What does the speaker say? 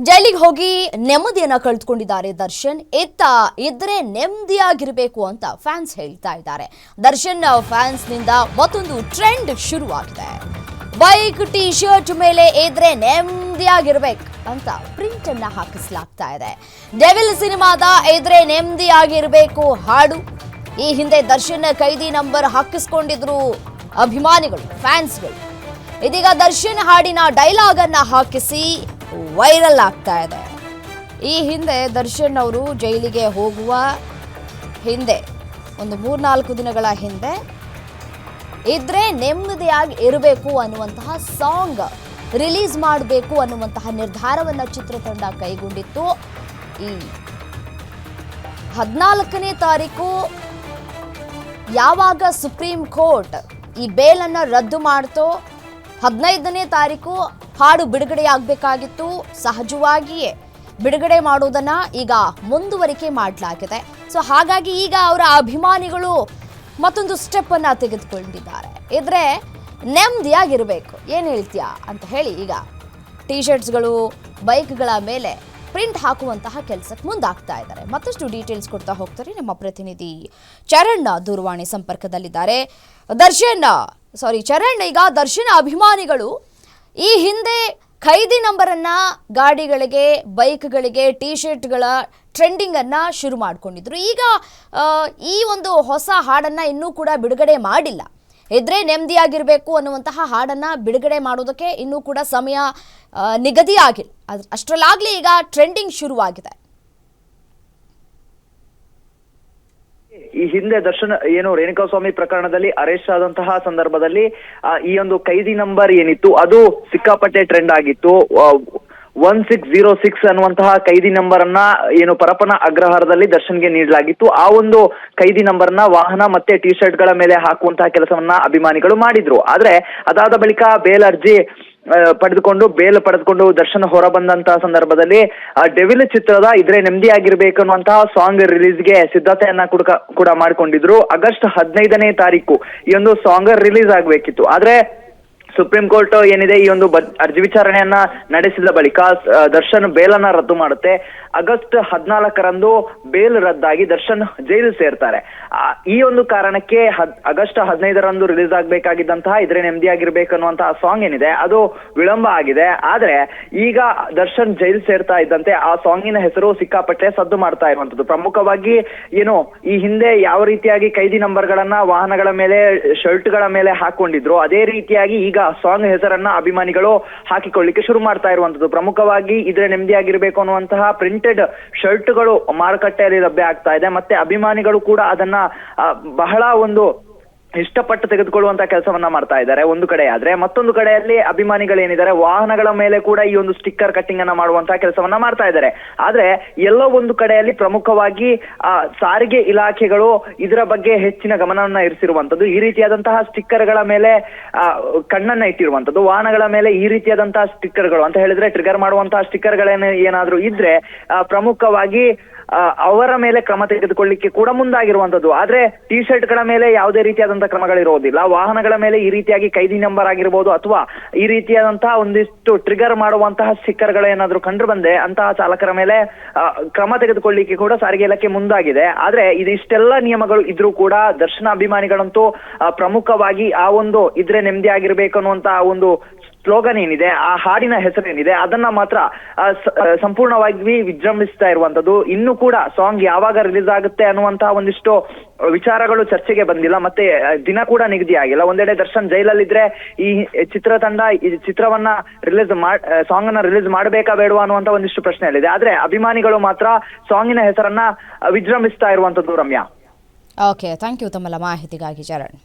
ಜೈಲಿಗೆ ಹೋಗಿ ನೆಮ್ಮದಿಯನ್ನ ಕಳೆದುಕೊಂಡಿದ್ದಾರೆ ದರ್ಶನ್. ಇದ್ರೆ ನೆಮ್ಮದಿಯಾಗಿರಬೇಕು ಅಂತ ಫ್ಯಾನ್ಸ್ ಹೇಳ್ತಾ ಇದ್ದಾರೆ. ದರ್ಶನ್ ಫ್ಯಾನ್ಸ್ ನಿಂದ ಮತ್ತೊಂದು ಟ್ರೆಂಡ್ ಶುರುವಾಗಿದೆ. ಬೈಕ್ ಟಿ ಶರ್ಟ್ ಮೇಲೆ ಇದ್ರೆ ನೆಮ್ಮದಿಯಾಗಿರ್ಬೇಕು ಅಂತ ಪ್ರಿಂಟ್ ಅನ್ನ ಹಾಕಿಸಲಾಗ್ತಾ ಇದೆ. ಡೆವಿಲ್ ಸಿನಿಮಾದ ಇದ್ರೆ ನೆಮ್ಮದಿಯಾಗಿರ್ಬೇಕು ಹಾಡು ಈ ಹಿಂದೆ ದರ್ಶನ್ ಕೈದಿ ನಂಬರ್ ಹಾಕಿಸ್ಕೊಂಡಿದ್ರು ಅಭಿಮಾನಿಗಳು, ಫ್ಯಾನ್ಸ್ಗಳು. ಇದೀಗ ದರ್ಶನ್ ಹಾಡಿನ ಡೈಲಾಗ್ ಅನ್ನ ಹಾಕಿಸಿ ವೈರಲ್ ಆಗ್ತಾ ಇದೆ. ಈ ಹಿಂದೆ ದರ್ಶನ್ ಅವರು ಜೈಲಿಗೆ ಹೋಗುವ ಹಿಂದೆ ಒಂದು 3-4 ದಿನಗಳ ಹಿಂದೆ ಇದ್ರೆ ನೆಮ್ಮದಿಯಾಗಿ ಇರಬೇಕು ಅನ್ನುವಂತಹ ಸಾಂಗ್ ರಿಲೀಸ್ ಮಾಡಬೇಕು ಅನ್ನುವಂತಹ ನಿರ್ಧಾರವನ್ನ ಚಿತ್ರತಂಡ ಕೈಗೊಂಡಿತ್ತು. ಈ 14ನೇ ತಾರೀಕು ಯಾವಾಗ ಸುಪ್ರೀಂ ಕೋರ್ಟ್ ಈ ಬೇಲನ್ನ ರದ್ದು ಮಾಡ್ತೋ 15ನೇ ತಾರೀಕು ಹಾಡು ಬಿಡುಗಡೆಯಾಗಬೇಕಾಗಿತ್ತು. ಸಹಜವಾಗಿಯೇ ಬಿಡುಗಡೆ ಮಾಡೋದನ್ನ ಈಗ ಮುಂದುವರಿಕೆ ಮಾಡಲಾಗಿದೆ. ಸೊ ಹಾಗಾಗಿ ಈಗ ಅವರ ಅಭಿಮಾನಿಗಳು ಮತ್ತೊಂದು ಸ್ಟೆಪ್ ಅನ್ನ ತೆಗೆದುಕೊಂಡಿದ್ದಾರೆ. ಇದ್ರೆ ನೆಮ್ಮದಿಯಾಗಿರ್ಬೇಕು, ಏನು ಹೇಳ್ತೀಯಾ ಅಂತ ಹೇಳಿ ಈಗ ಟಿ ಶರ್ಟ್ಸ್ಗಳು, ಬೈಕ್ಗಳ ಮೇಲೆ ಪ್ರಿಂಟ್ ಹಾಕುವಂತಹ ಕೆಲಸಕ್ಕೆ ಮುಂದಾಗ್ತಾ ಇದ್ದಾರೆ. ಮತ್ತಷ್ಟು ಡೀಟೇಲ್ಸ್ ಕೊಡ್ತಾ ಹೋಗ್ತಾರೆ ನಮ್ಮ ಪ್ರತಿನಿಧಿ ಚರಣ್ ದೂರವಾಣಿ ಸಂಪರ್ಕದಲ್ಲಿದ್ದಾರೆ. ಚರಣ್, ಈಗ ದರ್ಶನ್ ಅಭಿಮಾನಿಗಳು ಈ ಹಿಂದೆ ಖೈದಿ ನಂಬರನ್ನ ಗಾಡಿಗಳಿಗೆ, ಬೈಕ್ಗಳಿಗೆ, ಟಿ ಶರ್ಟ್ಗಳ ಟ್ರೆಂಡಿಂಗ್ ಅನ್ನ ಶುರು ಮಾಡಿಕೊಂಡಿದ್ರು. ಈಗ ಈ ಒಂದು ಹೊಸ ಹಾಡನ್ನ ಇನ್ನೂ ಕೂಡ ಬಿಡುಗಡೆ ಮಾಡಿಲ್ಲ. ಇದ್ರೆ ನೆಮ್ಮದಿಯಾಗಿರ್ಬೇಕು ಅನ್ನುವಂತಹ ಹಾಡನ್ನ ಬಿಡುಗಡೆ ಮಾಡೋದಕ್ಕೆ ಇನ್ನೂ ಕೂಡ ಸಮಯ ನಿಗದಿ ಆಗಿಲ್ಲ. ಅಷ್ಟರಲ್ಲಾಗ್ಲಿ ಈಗ ಟ್ರೆಂಡಿಂಗ್ ಶುರುವಾಗಿದೆ. ಈ ಹಿಂದೆ ದರ್ಶನ್ ರೇಣುಕಾಸ್ವಾಮಿ ಪ್ರಕರಣದಲ್ಲಿ ಅರೆಸ್ಟ್ ಆದಂತಹ ಸಂದರ್ಭದಲ್ಲಿ ಈ ಒಂದು ಖೈದಿ ನಂಬರ್ ಏನಿತ್ತು ಅದು ಸಿಕ್ಕಾಪಟ್ಟೆ ಟ್ರೆಂಡ್ ಆಗಿತ್ತು. 1606 ಅನ್ನುವಂತಹ ಖೈದಿ ನಂಬರ್ ಅನ್ನ ಪರಪ್ಪನ ಅಗ್ರಹಾರದಲ್ಲಿ ದರ್ಶನ್ಗೆ ನೀಡಲಾಗಿತ್ತು. ಆ ಒಂದು ಖೈದಿ ನಂಬರ್ನ ವಾಹನ ಮತ್ತೆ ಟಿ ಶರ್ಟ್ ಗಳ ಮೇಲೆ ಹಾಕುವಂತಹ ಕೆಲಸವನ್ನ ಅಭಿಮಾನಿಗಳು ಮಾಡಿದ್ರು. ಆದ್ರೆ ಅದಾದ ಬಳಿಕ ಬೇಲ್ ಅರ್ಜಿ ಪಡೆದುಕೊಂಡು ದರ್ಶನ್ ಹೊರ ಬಂದಂತಹ ಸಂದರ್ಭದಲ್ಲಿ ಡೆವಿಲ್ ಚಿತ್ರದ ಇದ್ರೆ ನೆಮ್ಮದಿಯಾಗಿರ್ಬೇಕು ಅನ್ನುವಂತಹ ಸಾಂಗ್ ರಿಲೀಸ್ಗೆ ಸಿದ್ಧತೆಯನ್ನ ಕೂಡ ಮಾಡಿಕೊಂಡಿದ್ರು. ಆಗಸ್ಟ್ 15ನೇ ತಾರೀಕು ಈ ಒಂದು ಸಾಂಗ್ ರಿಲೀಸ್ ಆಗ್ಬೇಕಿತ್ತು. ಆದ್ರೆ ಸುಪ್ರೀಂ ಕೋರ್ಟ್ ಏನಿದೆ ಈ ಒಂದು ಅರ್ಜಿ ವಿಚಾರಣೆಯನ್ನ ನಡೆಸಿದ ಬಳಿಕ ದರ್ಶನ್ ಬೇಲನ್ನ ರದ್ದು ಮಾಡುತ್ತೆ. ಆಗಸ್ಟ್ 14ರಂದು ಬೇಲ್ ರದ್ದಾಗಿ ದರ್ಶನ್ ಜೈಲು ಸೇರ್ತಾರೆ. ಈ ಒಂದು ಕಾರಣಕ್ಕೆ ಆಗಸ್ಟ್ 15ರಂದು ರಿಲೀಸ್ ಆಗ್ಬೇಕಾಗಿದ್ದಂತಹ ಇದ್ರೆ ನೆಮ್ಮದಿಯಾಗಿರ್ಬೇಕು ಅನ್ನುವಂತಹ ಸಾಂಗ್ ಏನಿದೆ ಅದು ವಿಳಂಬ ಆಗಿದೆ. ಆದ್ರೆ ಈಗ ದರ್ಶನ್ ಜೈಲು ಸೇರ್ತಾ ಇದ್ದಂತೆ ಆ ಸಾಂಗಿನ ಹೆಸರು ಸಿಕ್ಕಾಪಟ್ಟೆ ಸದ್ದು ಮಾಡ್ತಾ ಇರುವಂತದ್ದು. ಪ್ರಮುಖವಾಗಿ ಈ ಹಿಂದೆ ಯಾವ ರೀತಿಯಾಗಿ ಖೈದಿ ನಂಬರ್ ಗಳನ್ನ ವಾಹನಗಳ ಮೇಲೆ, ಶರ್ಟ್ ಗಳ ಮೇಲೆ ಹಾಕೊಂಡಿದ್ರು, ಅದೇ ರೀತಿಯಾಗಿ ಈಗ ಸಾಂಗ್ ಹೆಸರನ್ನ ಅಭಿಮಾನಿಗಳು ಹಾಕಿಕೊಳ್ಳಿಕ್ಕೆ ಶುರು ಮಾಡ್ತಾ ಇರುವಂತದ್ದು. ಪ್ರಮುಖವಾಗಿ ಇದ್ರೆ ನೆಮ್ಮದಿಯಾಗಿರ್ಬೇಕು ಅನ್ನುವಂತಹ ಪ್ರಿಂಟೆಡ್ ಶರ್ಟ್ಗಳು ಮಾರುಕಟ್ಟೆಯಲ್ಲಿ ಲಭ್ಯ ಆಗ್ತಾ ಇದೆ. ಮತ್ತೆ ಅಭಿಮಾನಿಗಳು ಕೂಡ ಅದನ್ನ ಬಹಳ ಒಂದು ಇಷ್ಟಪಟ್ಟು ತೆಗೆದುಕೊಳ್ಳುವಂತ ಕೆಲಸವನ್ನ ಮಾಡ್ತಾ ಇದ್ದಾರೆ ಒಂದು ಕಡೆ. ಆದ್ರೆ ಮತ್ತೊಂದು ಕಡೆಯಲ್ಲಿ ಅಭಿಮಾನಿಗಳೇನಿದ್ದಾರೆ ವಾಹನಗಳ ಮೇಲೆ ಕೂಡ ಈ ಒಂದು ಸ್ಟಿಕ್ಕರ್ ಕಟ್ಟಿಂಗ್ ಅನ್ನ ಮಾಡುವಂತಹ ಕೆಲಸವನ್ನ ಮಾಡ್ತಾ ಇದ್ದಾರೆ. ಆದ್ರೆ ಎಲ್ಲೋ ಒಂದು ಕಡೆಯಲ್ಲಿ ಪ್ರಮುಖವಾಗಿ ಸಾರಿಗೆ ಇಲಾಖೆಗಳು ಇದರ ಬಗ್ಗೆ ಹೆಚ್ಚಿನ ಗಮನವನ್ನ ಇರಿಸಿರುವಂತದ್ದು. ಈ ರೀತಿಯಾದಂತಹ ಸ್ಟಿಕ್ಕರ್ ಗಳ ಮೇಲೆ ಕಣ್ಣನ್ನ ಇಟ್ಟಿರುವಂತದ್ದು. ವಾಹನಗಳ ಮೇಲೆ ಈ ರೀತಿಯಾದಂತಹ ಸ್ಟಿಕ್ಕರ್ಗಳು ಅಂತ ಹೇಳಿದ್ರೆ ಟ್ರಿಗರ್ ಮಾಡುವಂತಹ ಸ್ಟಿಕ್ಕರ್ ಏನಾದ್ರೂ ಇದ್ರೆ ಪ್ರಮುಖವಾಗಿ ಅವರ ಮೇಲೆ ಕ್ರಮ ತೆಗೆದುಕೊಳ್ಳಿಕ್ಕೆ ಕೂಡ ಮುಂದಾಗಿರುವಂತದ್ದು. ಆದ್ರೆ ಟಿ ಶರ್ಟ್ ಗಳ ಮೇಲೆ ಯಾವುದೇ ರೀತಿಯಾದಂತಹ ಕ್ರಮಗಳಿರೋದಿಲ್ಲ. ವಾಹನಗಳ ಮೇಲೆ ಈ ರೀತಿಯಾಗಿ ಖೈದಿ ನಂಬರ್ ಆಗಿರ್ಬೋದು ಅಥವಾ ಈ ರೀತಿಯಾದಂತಹ ಒಂದಿಷ್ಟು ಟ್ರಿಗರ್ ಮಾಡುವಂತಹ ಸ್ಟಿಕ್ಕರ್ ಗಳೇನಾದ್ರೂ ಕಂಡು ಬಂದೆ ಅಂತಹ ಚಾಲಕರ ಮೇಲೆ ಕ್ರಮ ತೆಗೆದುಕೊಳ್ಳಿಕ್ಕೆ ಕೂಡ ಸಾರಿಗೆ ಇಲಾಖೆ ಮುಂದಾಗಿದೆ. ಆದ್ರೆ ಇದಿಷ್ಟೆಲ್ಲ ನಿಯಮಗಳು ಇದ್ರೂ ಕೂಡ ದರ್ಶನ ಅಭಿಮಾನಿಗಳಂತೂ ಪ್ರಮುಖವಾಗಿ ಆ ಒಂದು ಇದ್ರೆ ನೆಮ್ಮದಿ ಆಗಿರ್ಬೇಕು ಅನ್ನುವಂತಹ ಒಂದು ಸ್ಲೋಗನ್ ಏನಿದೆ, ಆ ಹಾಡಿನ ಹೆಸರೇನಿದೆ ಅದನ್ನ ಮಾತ್ರ ಸಂಪೂರ್ಣವಾಗಿ ವಿಜೃಂಭಿಸ್ತಾ ಇರುವಂತದ್ದು. ಇನ್ನು ಕೂಡ ಸಾಂಗ್ ಯಾವಾಗ ರಿಲೀಸ್ ಆಗುತ್ತೆ ಅನ್ನುವಂತಹ ಒಂದಿಷ್ಟು ವಿಚಾರಗಳು ಚರ್ಚೆಗೆ ಬಂದಿಲ್ಲ. ಮತ್ತೆ ದಿನ ಕೂಡ ನಿಗದಿ ಆಗಿಲ್ಲ. ಒಂದೆಡೆ ದರ್ಶನ್ ಜೈಲಲ್ಲಿದ್ರೆ ಈ ಚಿತ್ರತಂಡ ಈ ಚಿತ್ರವನ್ನ ಸಾಂಗ್ ಅನ್ನ ರಿಲೀಸ್ ಮಾಡಬೇಕಾ ಬೇಡವಾ ಅನ್ನುವಂತ ಒಂದಿಷ್ಟು ಪ್ರಶ್ನೆಯಲ್ಲಿದೆ. ಆದ್ರೆ ಅಭಿಮಾನಿಗಳು ಮಾತ್ರ ಸಾಂಗಿನ ಹೆಸರನ್ನ ವಿಜೃಂಭಿಸ್ತಾ ಇರುವಂತದ್ದು. ರಮ್ಯಾ, ಓಕೆ, ಥ್ಯಾಂಕ್ ಯು ತಮ್ಮೆಲ್ಲ ಮಾಹಿತಿಗಾಗಿ ಚರಣ್.